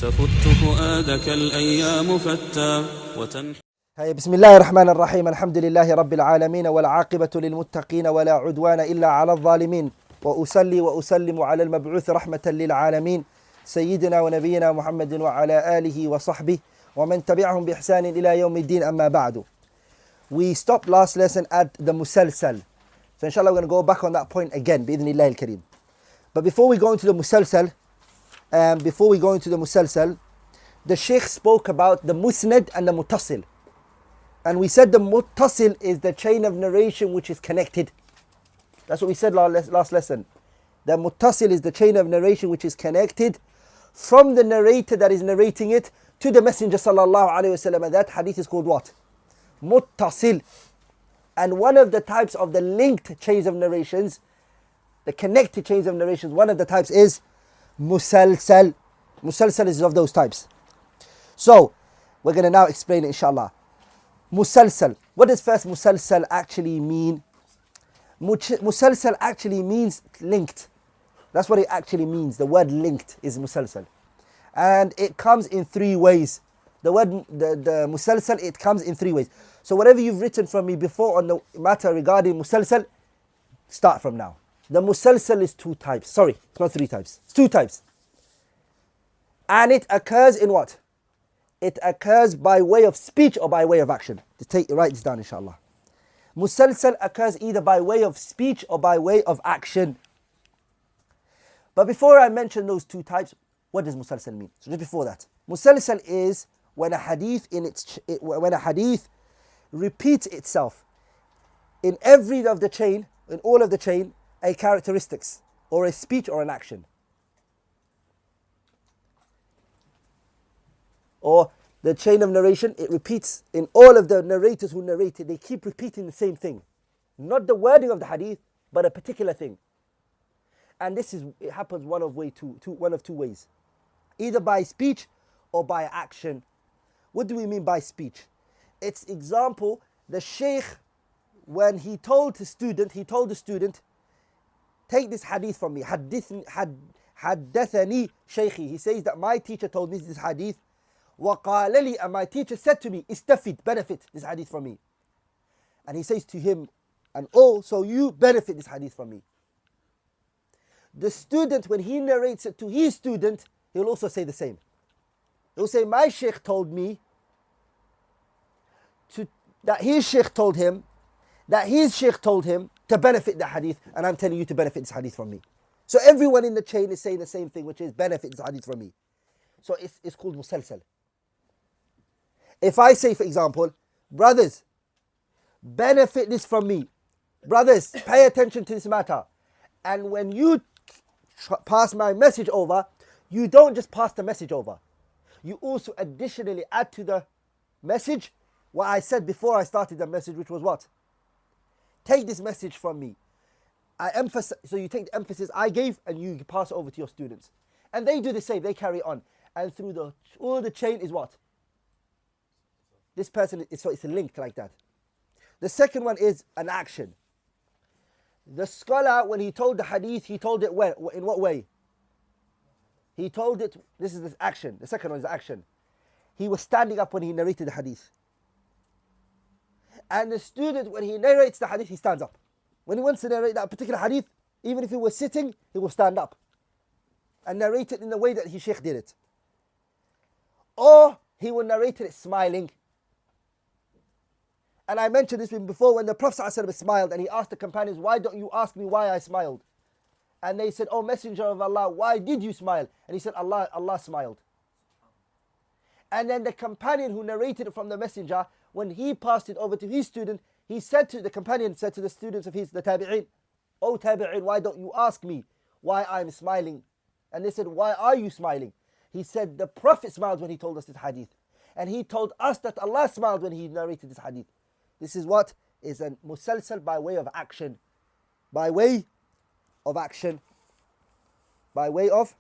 تفت فؤادك الأيام فتى هيا بسم الله الرحمن الرحيم. الحمد لله رب العالمين والعاقبة للمتقين ولا عدوان إلا على الظالمين، وأصلي وأسلم على المبعوث رحمة للعالمين سيدنا ونبينا محمد وعلى آله وصحبه ومن تبعهم بإحسان إلى يوم الدين. أما بعد. We stopped last lesson at the musalsal. So inshallah we're going to go back on that point again بإذن الله الكريم. But before we go into the musalsal, the Shaykh spoke about the musnad and the muttasil. And we said the muttasil is the chain of narration which is connected. That's what we said last lesson. The muttasil is the chain of narration which is connected from the narrator that is narrating it to the Messenger sallallahu alaihi wasallam. And that hadith is called what? Muttasil. And one of the types of the linked chains of narrations, the connected chains of narrations, one of the types is musalsal. Musalsal is of those types. So, we're going to now explain it inshallah. Musalsal. What does first musalsal actually mean? Musalsal actually means linked. That's what it actually means. The word linked is musalsal. And it comes in three ways. The word, the musalsal, it comes in three ways. So whatever you've written from me before on the matter regarding musalsal, start from now. The musalsal is two types. Sorry, it's not three types. It's two types. And it occurs in what? It occurs by way of speech or by way of action. Write this down inshallah. Musalsal occurs either by way of speech or by way of action. But before I mention those two types, what does musalsal mean? So just before that, musalsal is when a hadith repeats itself in every of the chain, in all of the chain, a characteristics or a speech or an action. Or the chain of narration, it repeats in all of the narrators who narrated, they keep repeating the same thing. Not the wording of the hadith, but a particular thing. And it happens one of two ways. Either by speech or by action. What do we mean by speech? It's example, the Shaykh, when he told the student, take this hadith from me. Haddathani shaykhi. He says that my teacher told me this hadith. وَقَالَ لِي, and my teacher said to me, istafid, benefit this hadith from me. And he says to him, and also you benefit this hadith from me. The student, when he narrates it to his student, he'll also say the same. He'll say, my shaykh told me that his shaykh told him to benefit the hadith, and I'm telling you to benefit this hadith from me. So everyone in the chain is saying the same thing, which is benefit this hadith from me. So it's called musalsal. If I say, for example, brothers, benefit this from me. Brothers, pay attention to this matter. And when you pass my message over, you don't just pass the message over. You also additionally add to the message what I said before I started the message, which was what? Take this message from me. So you take the emphasis I gave and you pass it over to your students. And they do the same, they carry on. And through all the chain is what? This person, so it's linked like that. The second one is an action. The scholar, when he told the hadith, he told it in what way? He told it, this is the action. The second one is the action. He was standing up when he narrated the hadith. And the student, when he narrates the hadith, he stands up. When he wants to narrate that particular hadith, even if he was sitting, he will stand up and narrate it in the way that his shaykh did it. Or he will narrate it smiling. And I mentioned this before, when the Prophet ﷺ smiled and he asked the companions, why don't you ask me why I smiled? And they said, oh Messenger of Allah, why did you smile? And he said, Allah smiled. And then the companion who narrated it from the Messenger, when he passed it over to his student, the companion said to the students of the tabi'in, oh tabi'in, why don't you ask me why I'm smiling? And they said, why are you smiling? He said, the Prophet smiled when he told us this hadith. And he told us that Allah smiled when he narrated this hadith. This is what is a musalsal by way of action. By way of action. By way of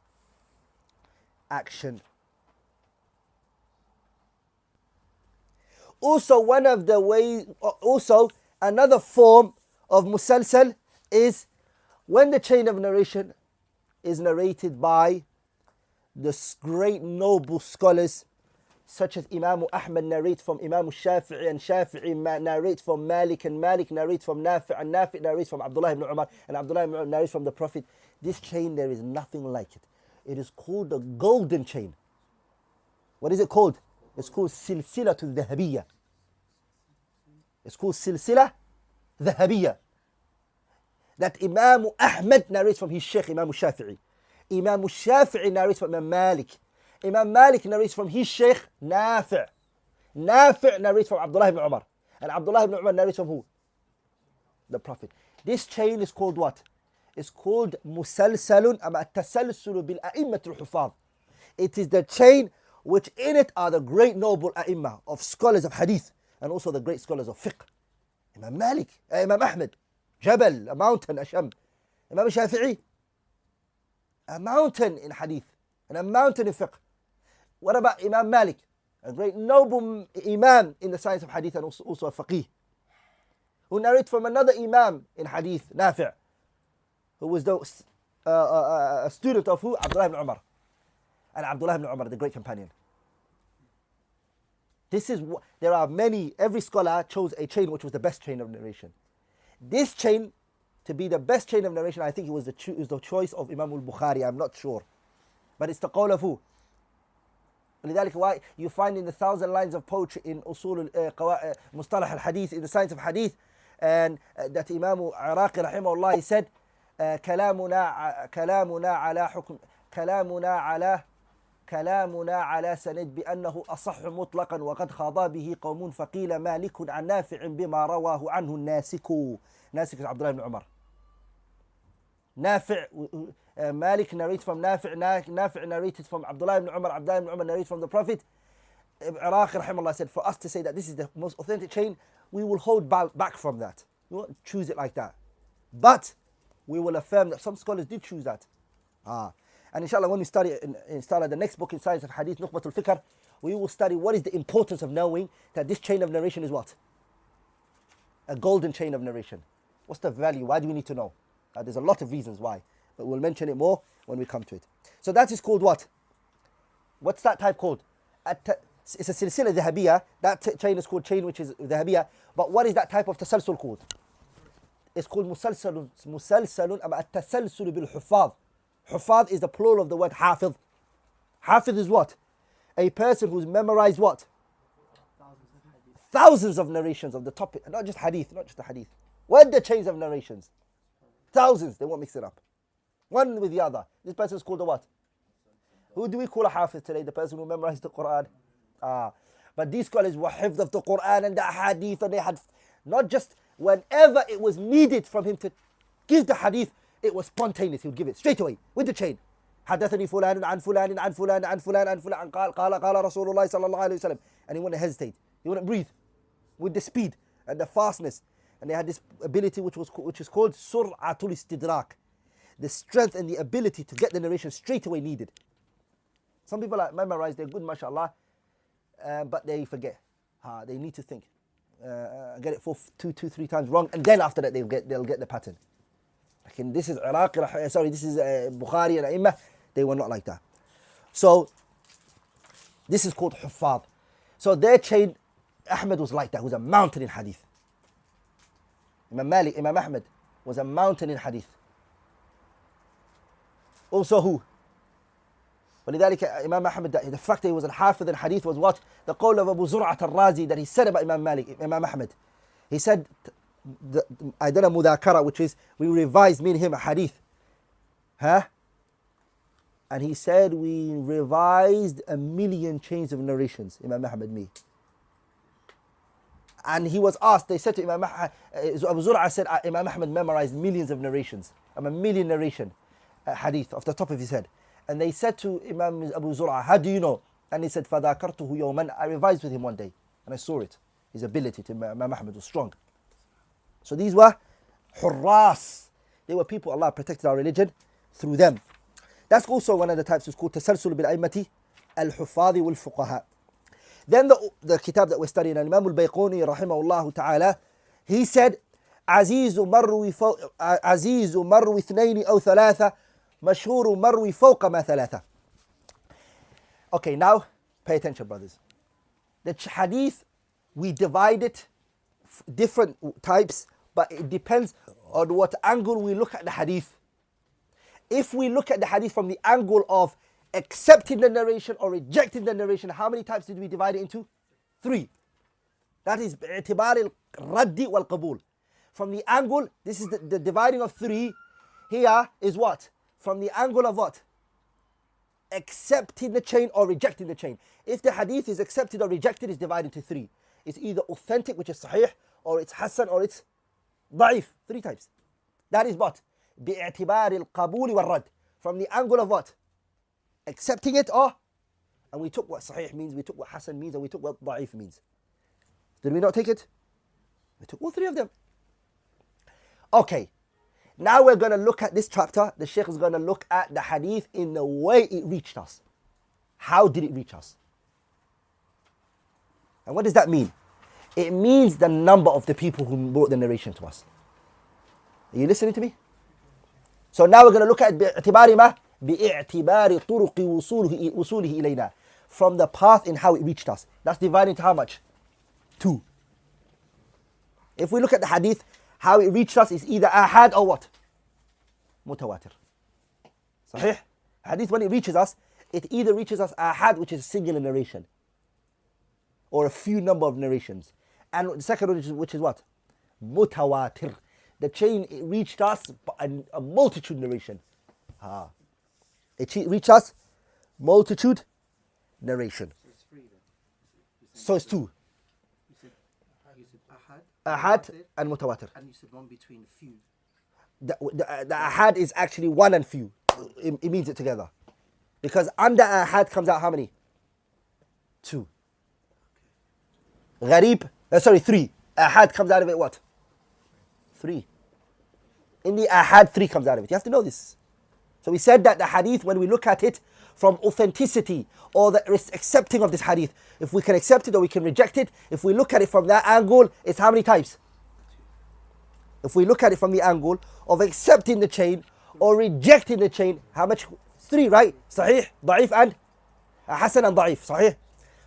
action. Also, another form of musalsal is when the chain of narration is narrated by the great noble scholars such as Imam Ahmad narrates from Imam Shafi'i, and Shafi'i narrates from Malik, and Malik narrates from Nafi', and Nafi' narrates from Abdullah ibn Umar, and Abdullah ibn Umar narrates from the Prophet. This chain, there is nothing like it. It is called the golden chain. What is it called? It's called Silsilatul Dhahabiyya. It's called Silsila Dhahabiyya. That Imam Ahmad narrates from his Shaykh, Imam Shafi'i. Imam Shafi'i narrates from Imam Malik. Imam Malik narrates from his Shaykh, Nafi'. Nafi' narrates from Abdullah ibn Umar. And Abdullah ibn Umar narrates from who? The Prophet. This chain is called what? It's called Musalsalun ama tasalsulu bil a'immatul hufaz. It is the chain which in it are the great noble a'imma of scholars of hadith and also the great scholars of fiqh. Imam Malik, Imam Ahmad, Jabal, a mountain, Asham. Imam Shafi'i, a mountain in hadith and a mountain in fiqh. What about Imam Malik? A great noble imam in the science of hadith and also a faqih, who narrates from another imam in hadith, Nafi', who was a student of who? Abdullah ibn Umar. And Abdullah ibn Umar, the great companion. There are many, every scholar chose a chain which was the best chain of narration. This chain, to be the best chain of narration, I think it was the choice of Imam al-Bukhari, I'm not sure. But it's the qawl of who? لذلك why you find in the 1,000 lines of poetry in Mustalah al-Hadith, in the science of Hadith, and that Imam Iraqi rahimahullah, he said, كلامنا على سند بأنه أصح مطلقا وقد خاض به قوم فقيل مالك عن نافع بما رواه عنه الناسك. ناسك عبد الله بن عمر. نافع Malik narrates from Nafi', Nafi' narrated from Abdullah ibn Umar, Abdullah ibn Umar narrates from the Prophet. Iraqi rahimahullah said, for us to say that this is the most authentic chain, we will hold back from that. We won't choose it like that. But we will affirm that some scholars did choose that. And inshallah, when we study the next book in Science of Hadith, Nukhbatul Fikr, we will study what is the importance of knowing that this chain of narration is what? A golden chain of narration. What's the value? Why do we need to know? There's a lot of reasons why, but we'll mention it more when we come to it. So that is called what? What's that type called? It's a silsila dhahabiyya. That chain is called chain which is dhahabiyya. But what is that type of tasalsul called? It's called musalsalun ama at-tasalsul bil hufaz. Hufaz is the plural of the word hafiz. Hafiz is what? A person who's memorized what? Thousands of narrations of the topic, not just hadith, not just the hadith. What are the chains of narrations? Thousands, they won't mix it up. One with the other. This person is called a what? Who do we call a hafiz today? The person who memorized the Quran. But these scholars were hifz of the Quran and the hadith, and they had not just whenever it was needed from him to give the hadith, it was spontaneous. He would give it straight away with the chain. حدثني فلان عن فلان عن فلان عن فلان عن فلان قال رسول الله صلى الله عليه وسلم, and he wouldn't hesitate. He wouldn't breathe with the speed and the fastness. And they had this ability which is called sur'atul istidrak, the strength and the ability to get the narration straight away needed. Some people are memorized, they're good, mashallah, but they forget. They need to think, get it for two, 3 times wrong, and then after that they'll get the pattern. Like this is Iraqi, this is Bukhari and A'immah, they were not like that. So this is called Huffaz. So their chain, Ahmad was like that, he was a mountain in hadith. Imam Malik, Imam Ahmad was a mountain in hadith. Also who? ولذلك Imam Ahmad, the fact that he was a hafiz in hadith was what? The qawl of Abu Zur'at al-Razi that he said about Imam Malik, Imam Ahmad. He said, I done a mudhakara, which is, we revised, me and him, a hadith. And he said, we revised 1,000,000 chains of narrations, Imam Ahmad, me. And he was asked, they said to Imam Ahmad, Abu Zur'a said, Imam Ahmad memorized millions of narrations, 1,000,000 narration hadith off the top of his head. And they said to Imam Abu Zur'a, how do you know? And he said, فَذَاكَرْتُهُ يَوْمًا, I revised with him one day, and I saw it. His ability to Imam Ahmad was strong. So these were hurras. They were people, Allah protected our religion through them. That's also one of the types, it's called tasalsul bil a'immati al-huffadhi wal fuqaha. Then the kitab that we're studying, Imam al-Bayqooniyyah rahimahullah ta'ala, he said, عزيز مروي اثنين أو ثلاثة مشهور مروي فوق ما ثلاثة. Okay, now pay attention, brothers. The hadith, we divide it different types, but it depends on what angle we look at the hadith. If we look at the hadith from the angle of accepting the narration or rejecting the narration, how many types did we divide it into? 3. That is باعتبار الرد والقبول. From the angle, this is the dividing of 3. Here is what? From the angle of what? Accepting the chain or rejecting the chain. If the hadith is accepted or rejected, it's divided into 3. It's either authentic, which is sahih, or it's Hassan, or it's da'if. 3 types. That is what? باعتبار القبول والرد. From the angle of what? Accepting it, or and we took what sahih means, we took what Hassan means, and we took what da'if means. Did we not take it? We took all 3 of them. Okay. Now we're going to look at this chapter. The Shaykh is going to look at the hadith in the way it reached us. How did it reach us? And what does that mean? It means the number of the people who brought the narration to us. Are you listening to me? So now we're going to look at باعتبار ما باعتبار طرق وصوله إلينا, from the path in how it reached us. That's divided into how much? 2. If we look at the hadith, how it reached us is either ahad or what? Mutawatir. Sahih? Hadith, when it reaches us, it either reaches us ahad, which is a singular narration, or a few number of narrations. And the second one, which is what? Mutawatir. The chain, it reached us by a multitude narration. It reached us multitude narration. So it's 3 then. So it's 2. You said Ahad and mutawatir. And you said one between few. The ahad is actually 1 and few. It means it together. Because under ahad comes out how many? 2. Gharib, 3. Ahad comes out of it what? 3. In the ahad, 3 comes out of it. You have to know this. So we said that the hadith, when we look at it from authenticity or the accepting of this hadith, if we can accept it or we can reject it, if we look at it from that angle, it's how many types? If we look at it from the angle of accepting the chain or rejecting the chain, how much? 3, right? Sahih, da'if, and Hassan and da'if. Sahih?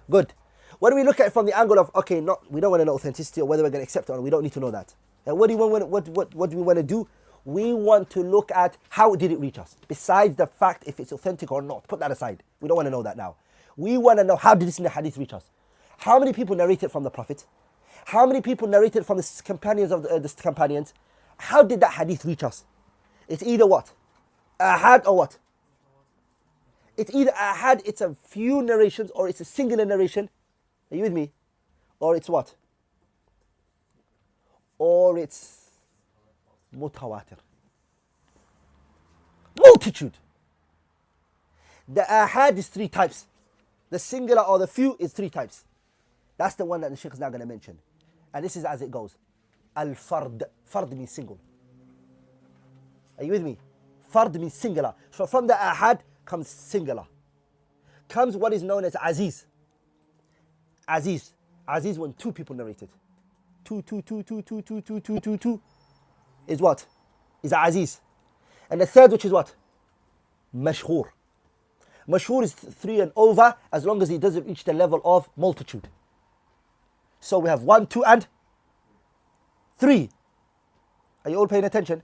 Good. When we look at it from the angle of, okay, we don't want to know authenticity or whether we're going to accept it or not, we don't need to know that. And what do we want to do? We want to look at how did it reach us, besides the fact if it's authentic or not. Put that aside. We don't want to know that now. We want to know, how did this hadith reach us? How many people narrated from the Prophet? How many people narrated from the companions of the companions? How did that hadith reach us? It's either what? Ahad or what? It's either ahad, it's a few narrations, or it's a singular narration. Are you with me? Or it's what? Or it's mutawatir. Multitude. The ahad is 3 types. The singular or the few is 3 types. That's the one that the Shaykh is now going to mention. And this is as it goes. Al-fard. Fard means single. Are you with me? Fard means singular. So from the ahad comes singular. Comes what is known as aziz. Aziz. Aziz when 2 people narrated. 2 is what? Is aziz. And the third, which is what? Mashhur. Mashhur is 3 and over, as long as it doesn't reach the level of multitude. So we have 1, 2, and 3. Are you all paying attention?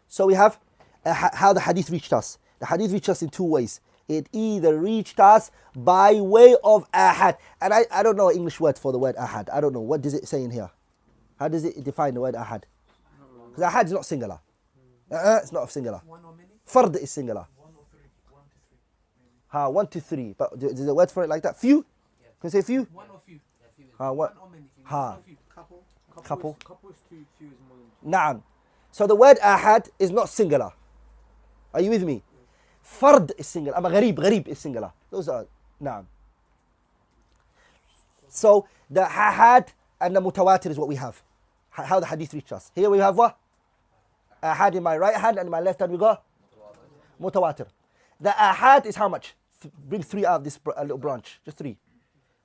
So we have how the hadith reached us. The hadith reached us in 2 ways. It either reached us by way of ahad. And I don't know an English word for the word ahad. I don't know. What does it say in here? How does it define the word ahad? Because ahad is not singular. It's not singular. 1 or many? Fard is singular. 1 or 3. 1 to 3. 1 to 3. But is there a word for it like that? Few? Yeah. Can you say few? 1 or few. What? 1 or many. Ha. 1 or few. Couple. Couple. Couple is 2. Few is more than 2. Na'am. So the word ahad is not singular. Are you with me? Fard is singular. Ama gharib is singular. Those are, na'am. So the ahad and the mutawatir is what we have. How the hadith reached us. Here we have what? Ahad in my right hand, and in my left hand we got mutawatir. The ahad is how much? Bring 3 out of this little branch. Just 3. I'm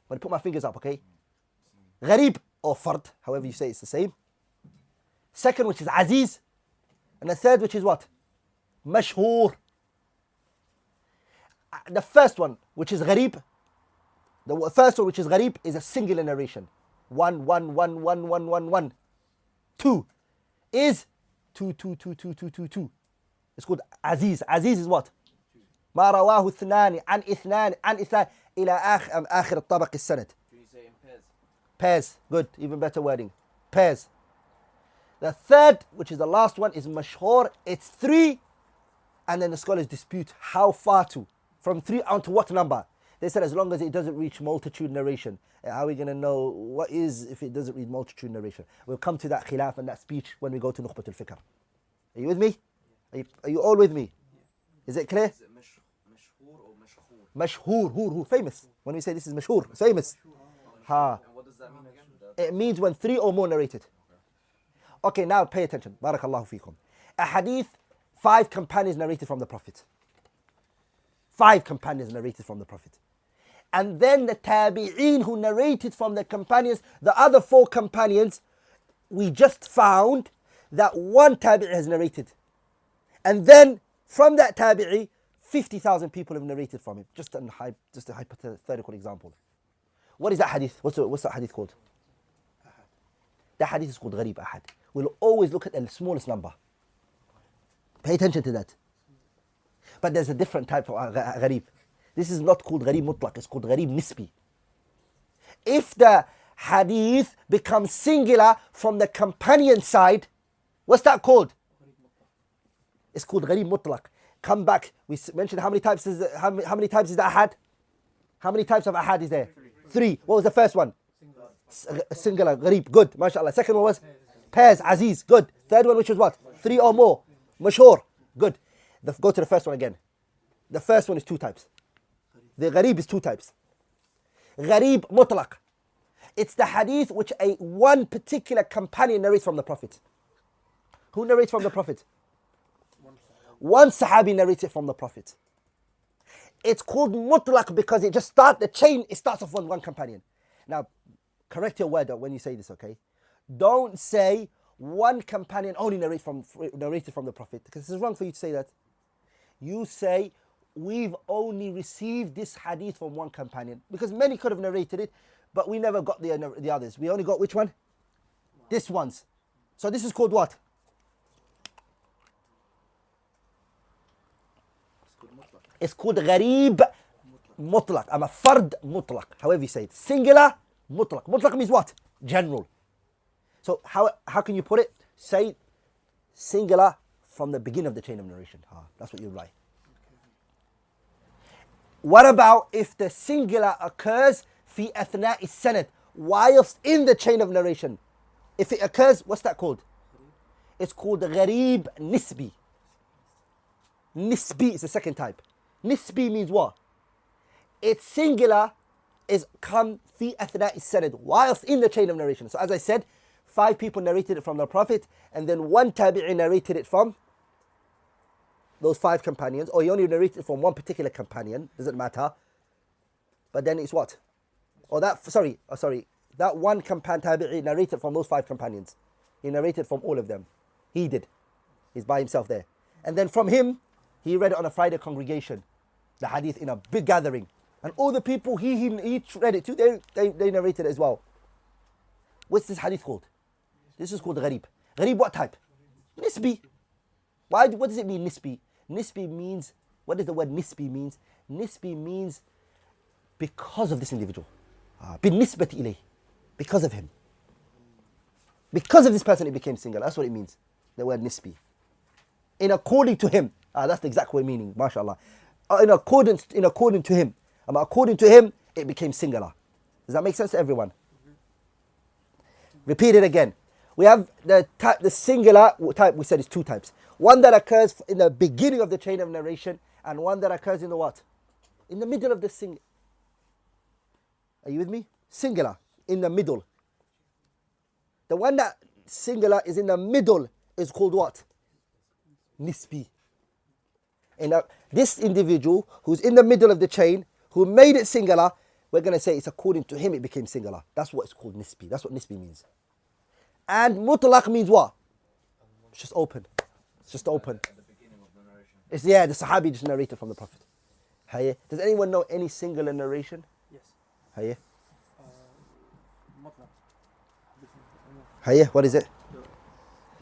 going to put my fingers up, okay? Gharib or fard, however you say it's the same. Second, which is aziz. And the third, which is what? Mashhur. The first one, which is gharib, the first one, which is gharib, is a singular narration. 1, 1, 1, 1, 1, 1, 1. 2 is 2, 2, 2, 2, 2, 2, 2. It's called aziz. Aziz is what? ما رواه اثنان عن اثنان عن اثنان إلى آخر الطبق السند. Can you say in pairs? Pairs, good, even better wording. Pairs. The third, which is the last one, is mashhur. It's 3, and then the scholars dispute how far to. From 3 on to what number? They said as long as it doesn't reach multitude narration. How are we going to know what is if it doesn't reach multitude narration? We'll come to that khilaf and that speech when we go to Nukhbat al-Fikr. Are you with me? Are you all with me? Is it clear? Is it mashhur or mashhur? Mashhur, famous. When we say this is mashhur, famous. Ha. And what does that mean again? It means when 3 or more narrated. Okay, now pay attention. Barakallahu feekum. A hadith, 5 companions narrated from the Prophet. 5 companions narrated from the Prophet. And then the tabi'een who narrated from the companions, the other 4 companions, we just found that 1 tabi'i has narrated. And then from that tabi'i, 50,000 people have narrated from him. Just a hypothetical example. What is that hadith? What's that hadith called? That hadith is called gharib ahad. We'll always look at the smallest number. Pay attention to that. But there's a different type of gharib. This is not called gharib mutlaq, it's called gharib nisbi. If the hadith becomes singular from the companion side, what's that called? It's called gharib mutlaq. Come back. We mentioned how many types is that ahad? How many types of ahad is there? 3. What was the first one? Singular, gharib, good, mashallah. Second one was pairs, aziz, good. Third one, which was what? 3 or more, mashhur, good. Go to the first one again. The first one is 2 types. The gharib is 2 types. Gharib mutlaq. It's the hadith which one particular companion narrates from the Prophet. Who narrates from the Prophet? One sahabi narrates it from the Prophet. It's called mutlaq because it starts off with one companion. Now, correct your word when you say this, okay? Don't say one companion only narrated from the Prophet, because it's wrong for you to say that. You say, we've only received this hadith from one companion, because many could have narrated it, but we never got the others. We only got which one? This one's. So this is called what? It's called gharib mutlaq. I'm a fard mutlaq. However you say it. Singular mutlaq. Mutlaq means what? General. So how can you put it? Say singular from the beginning of the chain of narration. That's what you write. What about if the singular occurs fi athna'i sanad, whilst in the chain of narration? If it occurs, what's that called? It's called gharib nisbi. Nisbi is the second type. Nisbi means what? It's singular is come fi athna'i sanad, whilst in the chain of narration. So as I said, 5 people narrated it from the Prophet, and then 1 tabi'i narrated it from those 5 companions, or he only narrated it from one particular companion, doesn't matter. But then it's what? That one tabi'i narrated from those 5 companions. He narrated from all of them. He did. He's by himself there. And then from him, he read it on a Friday congregation, the hadith in a big gathering. And all the people he read it to, they narrated it as well. What's this hadith called? This is called gharib. Gharib what type? Nisbi. Why? What does it mean, nisbi? Nisbi means, what does the word nisbi means? Nisbi means because of this individual. Bin nisbati ilayh. Because of him. Because of this person it became singular. That's what it means. The word nisbi. In according to him. That's the exact way meaning, mashallah. In according to him. According to him, it became singular. Does that make sense to everyone? Repeat it again. We have the singular type, we said is 2 types. One that occurs in the beginning of the chain of narration, and one that occurs in the what? In the middle of the singular. Are you with me? Singular, in the middle. The one that singular is in the middle is called what? Nisbi. And this individual who's in the middle of the chain, who made it singular, we're going to say it's according to him it became singular. That's what it's called nisbi. That's what nisbi means. And mutlaq means what? It's just open. It's just open. At the beginning of the narration. The Sahabi just narrated from the Prophet. Hayya. Does anyone know any singular narration? Yes. Hayya. مطلق. Hayya, what is it?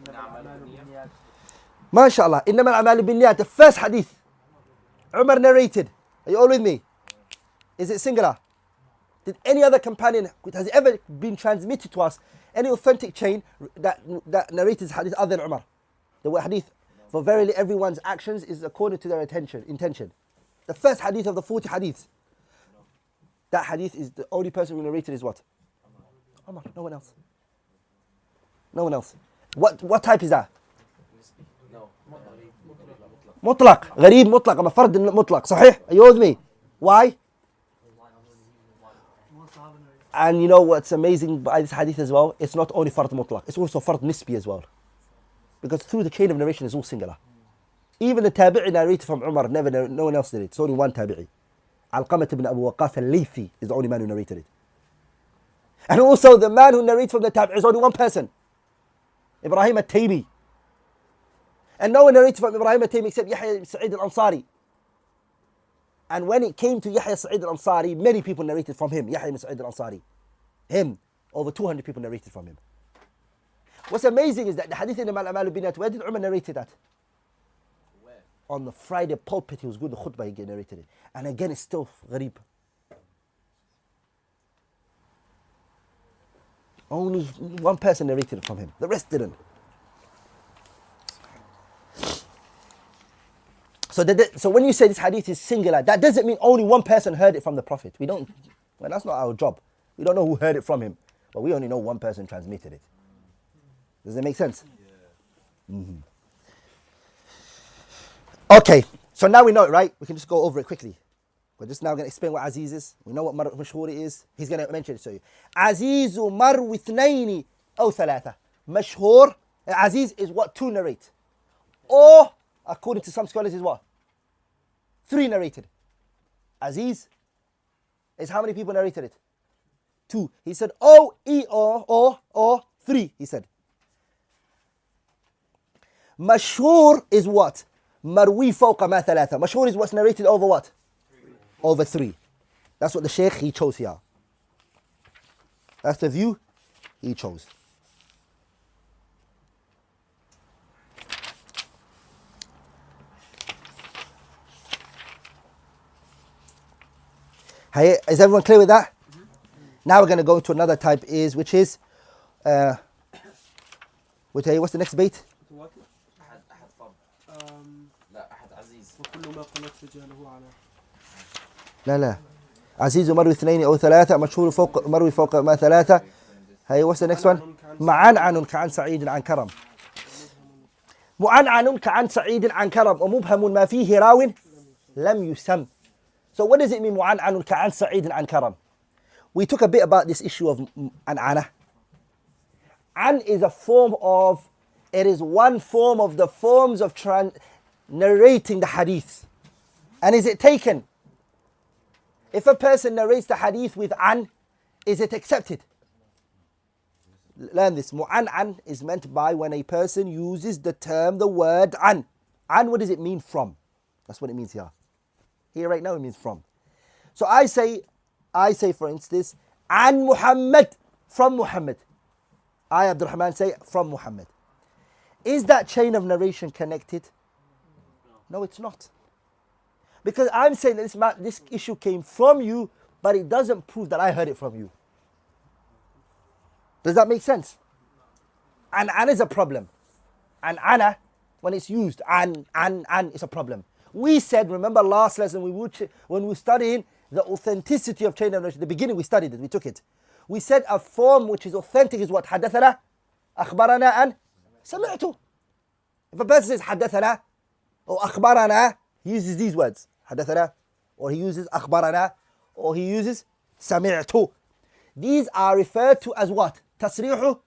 إنما الأعمال بالنيات. MashaAllah. إنما الأعمال بالنيات. The first hadith. Umar narrated. Are you all with me? Is it singular? Did any other companion, has it ever been transmitted to us, any authentic chain that narrated hadith other than Umar? The word hadith, for verily everyone's actions is according to their intention. The first hadith of the 40 hadiths. That hadith is the only person who narrated is what? Umar, no one else. No one else. What type is that? No. مطلق. غريب مطلق. أما فرد مطلق. صحيح? Are you with me? Why? And you know what's amazing by this hadith as well? It's not only fard mutlaq, it's also fard nisbi as well. Because through the chain of narration is all singular. Even the tabi'i narrated from Umar, no one else did it. It's only one tabi'i. Alqamah ibn Abu Waqqas al-Laythi is the only man who narrated it. And also the man who narrates from the tabi'i is only one person. Ibrahim al-Taymi. And no one narrated from Ibrahim al-Taymi except Yahya Sa'id al-Ansari. And when it came to Yahya Sa'id al-Ansari, many people narrated from him. Yahya Sa'id al-Ansari. Him. Over 200 people narrated from him. What's amazing is that the hadith in the Al-Amal Binat, where did Umar narrate that? Where? On the Friday pulpit, he was good, the khutbah, he narrated it. And again, it's still gharib. Only one person narrated it from him. The rest didn't. So when you say this hadith is singular, that doesn't mean only one person heard it from the Prophet. Well, that's not our job. We don't know who heard it from him, but we only know one person transmitted it. Does that make sense? Yeah. Mm-hmm. Okay, so now we know it, right? We can just go over it quickly. We're just now going to explain what Aziz is. We know what mashhur is. He's going to mention it to you. Azizu marwi ithnaini aw thalatha. Mashhur, Aziz is what two narrate. Or, according to some scholars, is what? 3 narrated. Aziz is how many people narrated it? 2. He said, or 3, he said. Mashhur is what? Marwi fawqa ma thalatha. Mashhur is what's narrated over what? 3. Over 3. That's what the Shaykh, he chose here. That's the view he chose. Hey, is everyone clear with that? Mm-hmm. Now we're going to go to another type which is what's the next bait? أحد فرد. لا أحد عزيز. وكل ما قلت رجاله على. لا عزيز مروي 2 أو 3 مشهور مروي فوق ما 3. هي what's the next one? معنعن كعن سعيد عن كرم. معنعن كعن سعيد عن كرم ومبهم ما فيه راو لم يسم. So what does it mean معنعن كعن سعيد عن كرم? We took a bit about this issue of an'ana. An is a form of, it is one form of the forms of narrating the hadith. And is it taken? If a person narrates the hadith with an, is it accepted? Learn this. Mu'an'an is meant by when a person uses the word an. An, what does it mean from? That's what it means here. Here right now it means from. So I say for instance, an Muhammad, from Muhammad. I, AbdulRahman, say from Muhammad. Is that chain of narration connected? No, it's not. Because I'm saying that this issue came from you, but it doesn't prove that I heard it from you. Does that make sense? And is a problem. And ana, when it's used, and is a problem. We said, remember last lesson, when we were studying the authenticity of chain of narration, the beginning we studied it, we took it. We said a form which is authentic is what? حدثنا, أخبرنا, and سمعت. If a person says حدثنا or أخبرنا, he uses these words. حدثنا, or he uses أخبرنا, or he uses سمعت. These are referred to as what? تصريح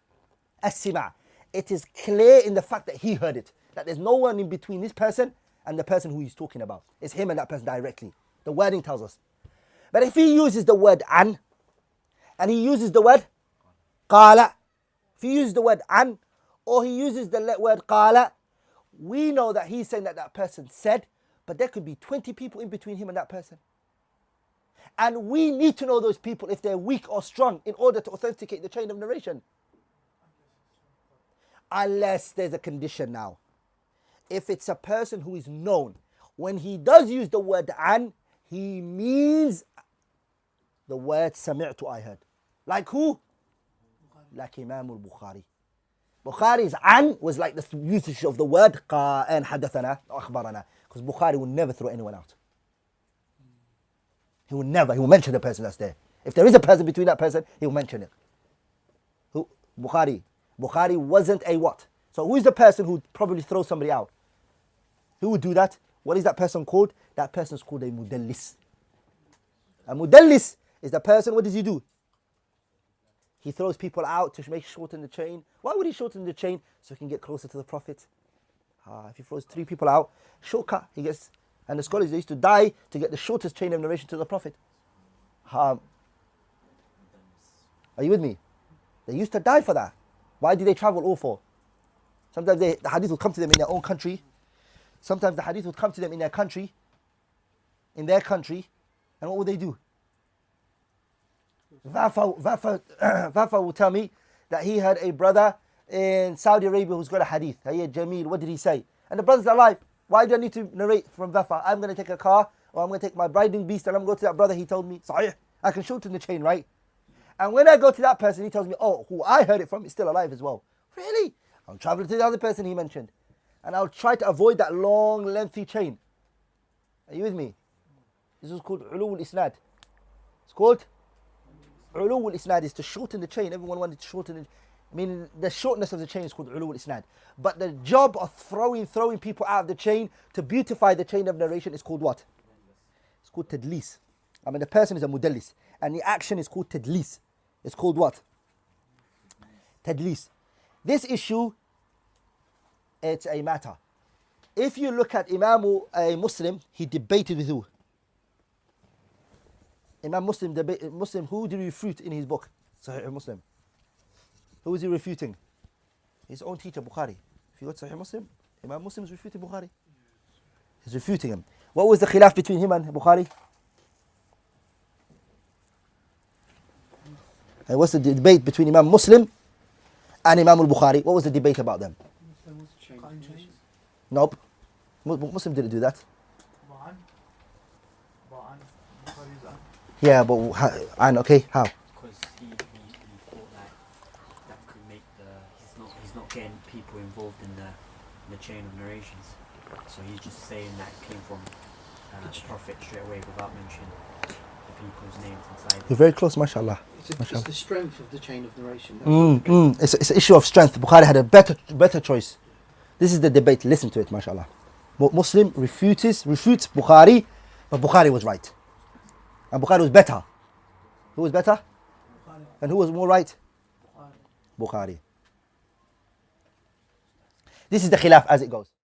السماع. It is clear in the fact that he heard it. That there's no one in between this person and the person who he's talking about. It's him and that person directly. The wording tells us. But if he uses the word an, and he uses the word qala, if he uses the word an, or he uses the word qala, we know that he's saying that person said, but there could be 20 people in between him and that person. And we need to know those people if they're weak or strong in order to authenticate the chain of narration. Unless there's a condition now. If it's a person who is known, when he does use the word an, he means the word sami'tu, I heard. Like who? Like Imam al-Bukhari. Bukhari's an was like the usage of the word qa'an hadathana, akhbarana. Because Bukhari will never throw anyone out. He will mention the person that's there. If there is a person between that person, he will mention it. Who? Bukhari. Bukhari wasn't a what? So who is the person who probably throws somebody out? Who would do that? What is that person called? That person is called a mudallis. A mudallis is the person, what does he do? He throws people out to make shorten the chain. Why would he shorten the chain? So he can get closer to the Prophet. If he throws 3 people out, shortcut, he gets. And the scholars, they used to die to get the shortest chain of narration to the Prophet. Are you with me? They used to die for that. Why do they travel all for? Sometimes the hadith will come to them in their own country. Sometimes the hadith would come to them in their country. And what would they do? Vafa will tell me that he had a brother in Saudi Arabia who's got a hadith. Hey, Jamil, what did he say? And the brother's alive. Why do I need to narrate from Vafa? I'm going to take a car, or I'm going to take my briding beast, and I'm going to go to that brother. He told me, Sahih, I can shorten the chain, right? And when I go to that person, he tells me, oh, who I heard it from is still alive as well. Really? I'll travel to the other person he mentioned. And I'll try to avoid that long, lengthy chain. Are you with me? This is called Ulu al-Isnad. It's called Ulu al-Isnad, is to shorten the chain. Everyone wanted to shorten it. I mean, the shortness of the chain is called Ulu al-Isnad. But the job of throwing people out of the chain to beautify the chain of narration is called what? It's called tadlis. I mean, the person is a mudallis. And the action is called tadlis. It's called what? Tadlis. This issue, it's a matter. If you look at Imam Muslim, he debated with who? Imam Muslim, who did he refute in his book? Sahih Muslim. Who is he refuting? His own teacher, Bukhari. If you go to Sahih Muslim, Imam Muslim is refuting Bukhari. He's refuting him. What was the khilaf between him and Bukhari? And what's the debate between Imam Muslim and Imam al-Bukhari? What was the debate about them? Nope. Muslim didn't do that. Yeah, but okay, how? Because he thought that could make he's not getting people involved in the chain of narrations. So he's just saying that it came from the Prophet straight away without mentioning the people's names inside. You're very close, mashallah. It's the strength of the chain of narration. It's an issue of strength. Bukhari had a better choice. This is the debate. Listen to it, mashallah. Muslim refutes Bukhari, but Bukhari was right. And Bukhari was better. Who was better? Bukhari. And who was more right? Bukhari. Bukhari. This is the khilaf as it goes.